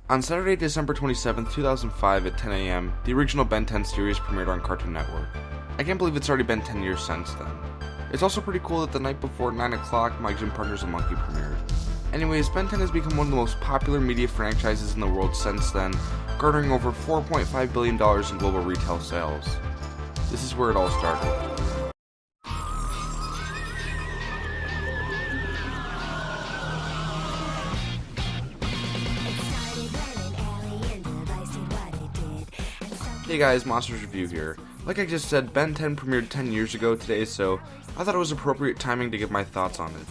On Saturday, December 27, 2005 at 10 a.m., the original Ben 10 series premiered on Cartoon Network. I can't believe it's already been 10 years since then. It's also pretty cool that the night before 9 o'clock, My Gym Partner's a Monkey premiered. Anyways, Ben 10 has become one of the most popular media franchises in the world since then, garnering over $4.5 billion in global retail sales. This is where it all started. Hey guys, Monsters Review here. Like I just said, Ben 10 premiered 10 years ago today, so I thought it was appropriate timing to give my thoughts on it.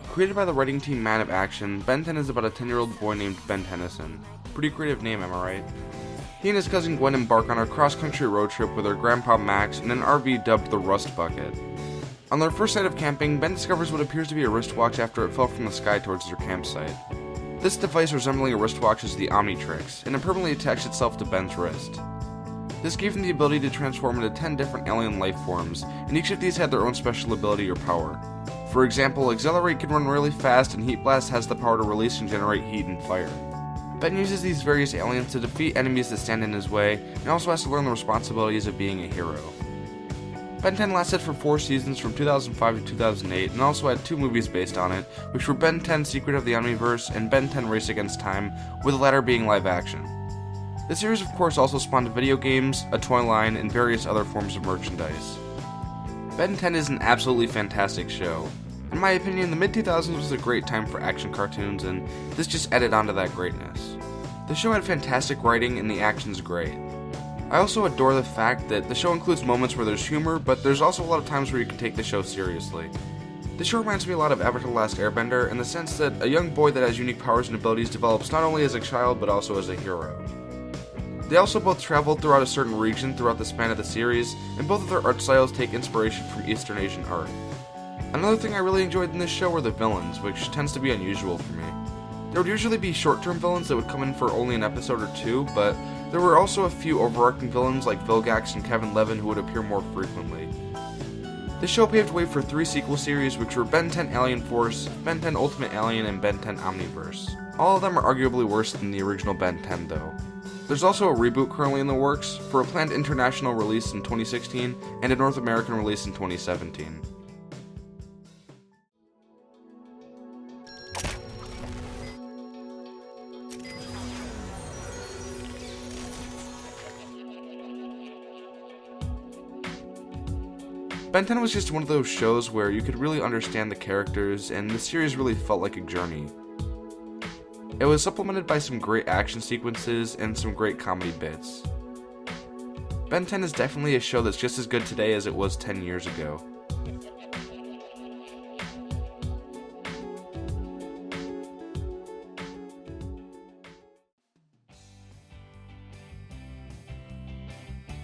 Created by the writing team Man of Action, Ben 10 is about a 10-year-old boy named Ben Tennyson. Pretty creative name, am I right? He and his cousin Gwen embark on a cross-country road trip with their grandpa Max in an RV dubbed the Rust Bucket. On their first night of camping, Ben discovers what appears to be a wristwatch after it fell from the sky towards their campsite. This device resembling a wristwatch is the Omnitrix, and it permanently attached itself to Ben's wrist. This gave them the ability to transform into 10 different alien life forms, and each of these had their own special ability or power. For example, Accelerate can run really fast, and Heat Blast has the power to release and generate heat and fire. Ben uses these various aliens to defeat enemies that stand in his way, and also has to learn the responsibilities of being a hero. Ben 10 lasted for 4 seasons from 2005 to 2008, and also had 2 movies based on it, which were Ben 10 Secret of the Omniverse and Ben 10 Race Against Time, with the latter being live action. The series of course also spawned video games, a toy line, and various other forms of merchandise. Ben 10 is an absolutely fantastic show. In my opinion, the mid-2000s was a great time for action cartoons, and this just added on to that greatness. The show had fantastic writing and the action's great. I also adore the fact that the show includes moments where there's humor, but there's also a lot of times where you can take the show seriously. The show reminds me a lot of Avatar: The Last Airbender in the sense that a young boy that has unique powers and abilities develops not only as a child but also as a hero. They also both travel throughout a certain region throughout the span of the series, and both of their art styles take inspiration from Eastern Asian art. Another thing I really enjoyed in this show were the villains, which tends to be unusual for me. There would usually be short-term villains that would come in for only an episode or 2, but there were also a few overarching villains like Vilgax and Kevin Levin who would appear more frequently. This show paved way for 3 sequel series, which were Ben 10 Alien Force, Ben 10 Ultimate Alien, and Ben 10 Omniverse. All of them are arguably worse than the original Ben 10 though. There's also a reboot currently in the works, for a planned international release in 2016 and a North American release in 2017. Ben 10 was just one of those shows where you could really understand the characters, and the series really felt like a journey. It was supplemented by some great action sequences and some great comedy bits. Ben 10 is definitely a show that's just as good today as it was 10 years ago.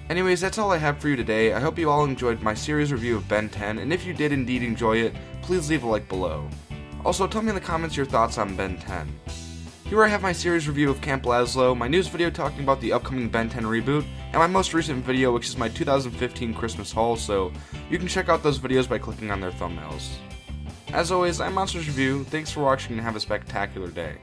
Anyways, that's all I have for you today. I hope you all enjoyed my series review of Ben 10, and if you did indeed enjoy it, please leave a like below. Also, tell me in the comments your thoughts on Ben 10. Here I have my series review of Camp Lazlo, my news video talking about the upcoming Ben 10 reboot, and my most recent video which is my 2015 Christmas haul, so you can check out those videos by clicking on their thumbnails. As always, I'm Monsters Review, thanks for watching and have a spectacular day.